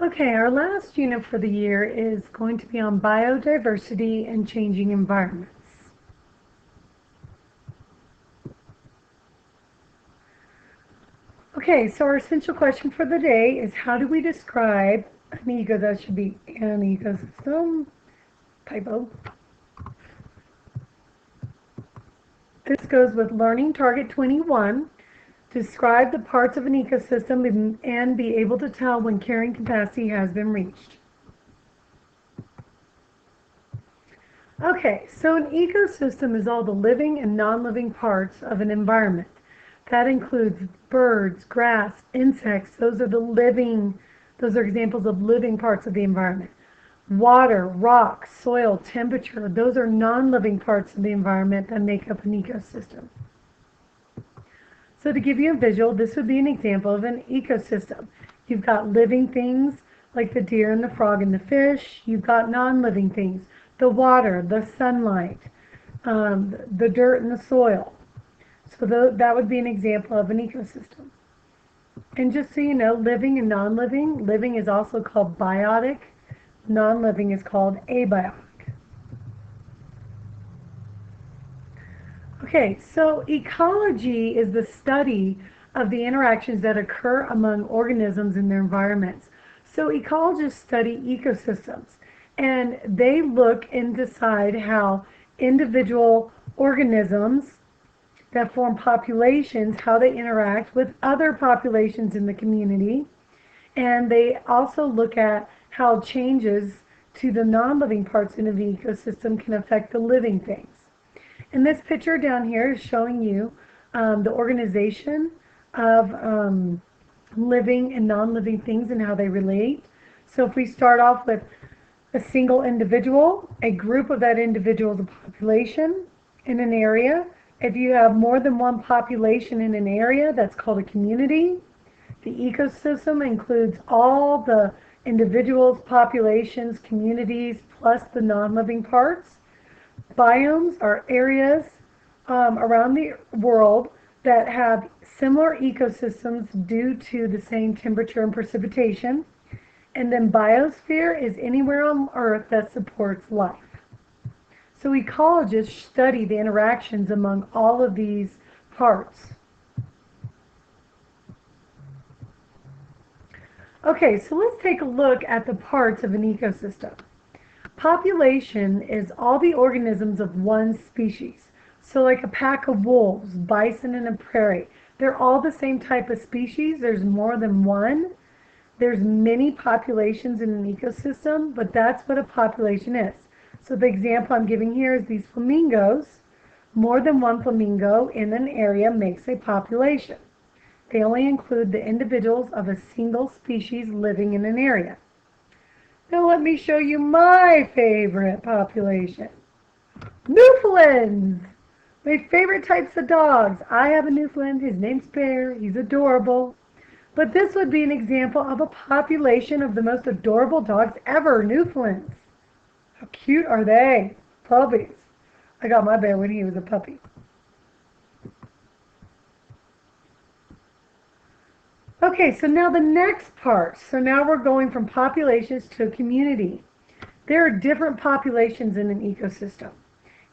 Okay, our last unit for the year is going to be on biodiversity and changing environments. Okay, so our essential question for the day is how do we describe that should be an ecosystem, typo. This goes with learning target 21. Describe the parts of an ecosystem and be able to tell when carrying capacity has been reached. Okay, so an ecosystem is all the living and non-living parts of an environment. That includes birds, grass, insects. Those are examples of living parts of the environment. Water, rock, soil, temperature, those are non-living parts of the environment that make up an ecosystem. So to give you a visual, this would be an example of an ecosystem. You've got living things like the deer and the frog and the fish. You've got non-living things, the water, the sunlight, the dirt and the soil. So that would be an example of an ecosystem. And just so you know, living and non-living, living is also called biotic, non-living is called abiotic. Okay, so ecology is the study of the interactions that occur among organisms in their environments. So ecologists study ecosystems, and they look and decide how individual organisms that form populations, how they interact with other populations in the community. And they also look at how changes to the non-living parts in an ecosystem can affect the living things. And this picture down here is showing you the organization of living and non-living things and how they relate. So if we start off with a single individual, a group of that individual is a population in an area. If you have more than one population in an area, that's called a community. The ecosystem includes all the individuals, populations, communities, plus the non-living parts. Biomes are areas around the world that have similar ecosystems due to the same temperature and precipitation. And then biosphere is anywhere on Earth that supports life. So ecologists study the interactions among all of these parts. Okay, so let's take a look at the parts of an ecosystem. Population is all the organisms of one species. So like a pack of wolves, bison in a prairie, they're all the same type of species. There's more than one. There's many populations in an ecosystem, but that's what a population is. So the example I'm giving here is these flamingos. More than one flamingo in an area makes a population. They only include the individuals of a single species living in an area. Now let me show you my favorite population. Newfoundlands! My favorite types of dogs. I have a Newfoundland. His name's Bear. He's adorable. But this would be an example of a population of the most adorable dogs ever, Newfoundlands. How cute are they? Puppies. I got my bear when he was a puppy. Okay, so now the next part. So now we're going from populations to a community. There are different populations in an ecosystem.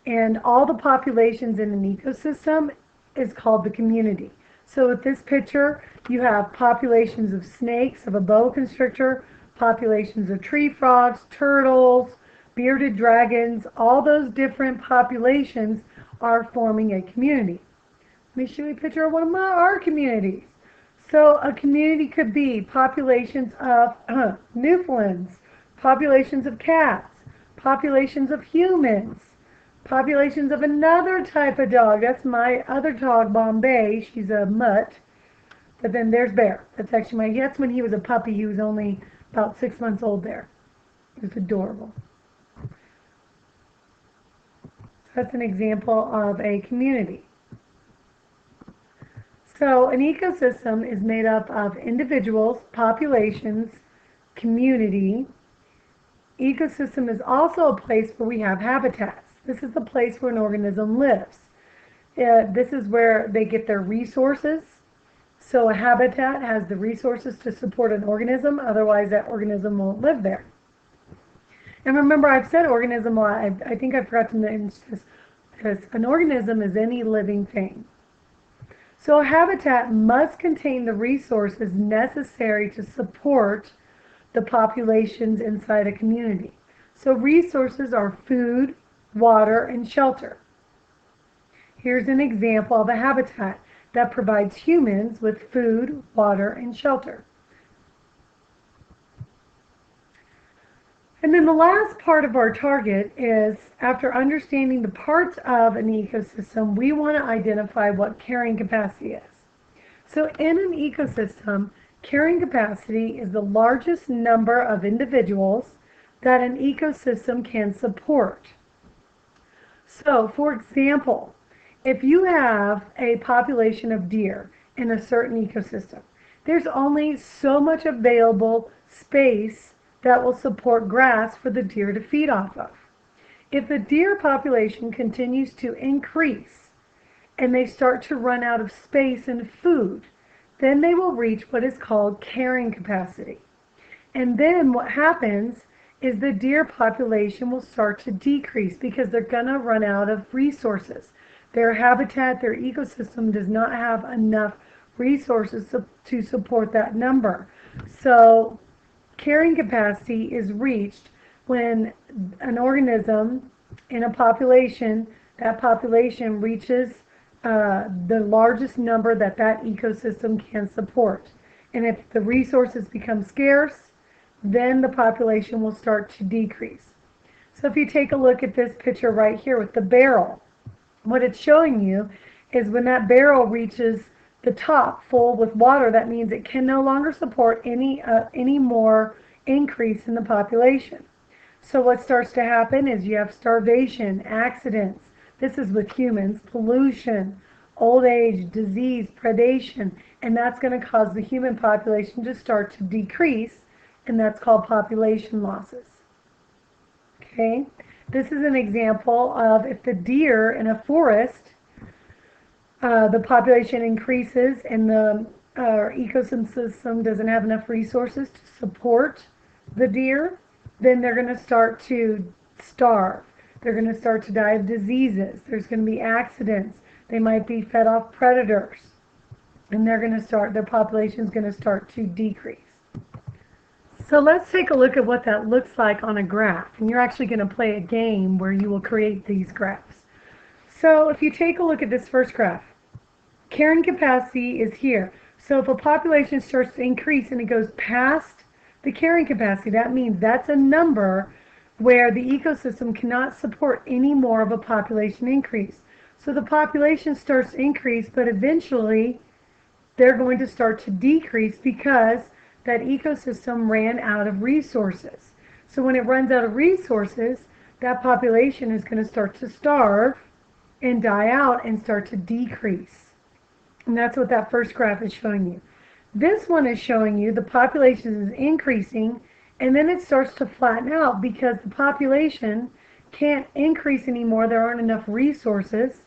And all the populations in an ecosystem is called the community. So with this picture, you have populations of snakes, of a boa constrictor, populations of tree frogs, turtles, bearded dragons. All those different populations are forming a community. Let me show you a picture of one of our communities. So a community could be populations of Newfoundlands, populations of cats, populations of humans, populations of another type of dog. That's my other dog, Bombay. She's a mutt. But then there's Bear. That's when he was a puppy. He was only about 6 months old there. He was adorable. So that's an example of a community. So an ecosystem is made up of individuals, populations, community. Ecosystem is also a place where we have habitats. This is the place where an organism lives. This is where they get their resources. So a habitat has the resources to support an organism, otherwise that organism won't live there. And remember, I've said organism a lot. I think I forgot to mention this, because an organism is any living thing. So a habitat must contain the resources necessary to support the populations inside a community. So resources are food, water, and shelter. Here's an example of a habitat that provides humans with food, water, and shelter. And then the last part of our target is, after understanding the parts of an ecosystem, we want to identify what carrying capacity is. So in an ecosystem, carrying capacity is the largest number of individuals that an ecosystem can support. So, for example, if you have a population of deer in a certain ecosystem, there's only so much available space that will support grass for the deer to feed off of. If the deer population continues to increase and they start to run out of space and food, then they will reach what is called carrying capacity. And then what happens is the deer population will start to decrease because they're going to run out of resources. Their habitat, their ecosystem does not have enough resources to support that number. So carrying capacity is reached when an organism in a population, that population reaches the largest number that that ecosystem can support. And if the resources become scarce, then the population will start to decrease. So if you take a look at this picture right here with the barrel, what it's showing you is when that barrel reaches the top full with water, that means it can no longer support any more increase in the population. So what starts to happen is you have starvation, accidents. This is with humans, pollution, old age, disease, predation, and that's going to cause the human population to start to decrease, and that's called population losses. Okay, this is an example of if the deer in a forest, the population increases and the ecosystem doesn't have enough resources to support the deer, then they're going to start to starve. They're going to start to die of diseases. There's going to be accidents. They might be fed off predators. And their population is going to start to decrease. So let's take a look at what that looks like on a graph. And you're actually going to play a game where you will create these graphs. So if you take a look at this first graph, carrying capacity is here. So if a population starts to increase and it goes past the carrying capacity, that means that's a number where the ecosystem cannot support any more of a population increase. So the population starts to increase, but eventually they're going to start to decrease because that ecosystem ran out of resources. So when it runs out of resources, that population is going to start to starve and die out and start to decrease. And that's what that first graph is showing you. This one is showing you the population is increasing, and then it starts to flatten out because the population can't increase anymore. There aren't enough resources,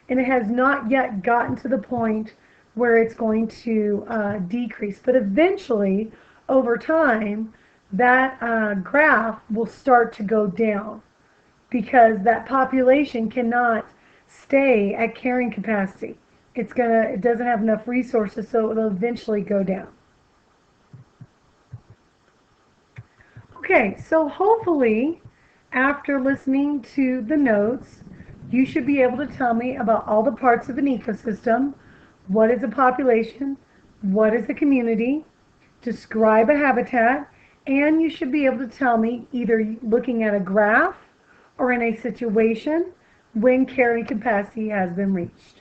and it has not yet gotten to the point where it's going to decrease. But eventually, over time, that graph will start to go down because that population cannot stay at carrying capacity. It doesn't have enough resources, so it'll eventually go down. Okay, so hopefully, after listening to the notes, you should be able to tell me about all the parts of an ecosystem. What is a population? What is a community? Describe a habitat. And you should be able to tell me, either looking at a graph or in a situation, when carrying capacity has been reached.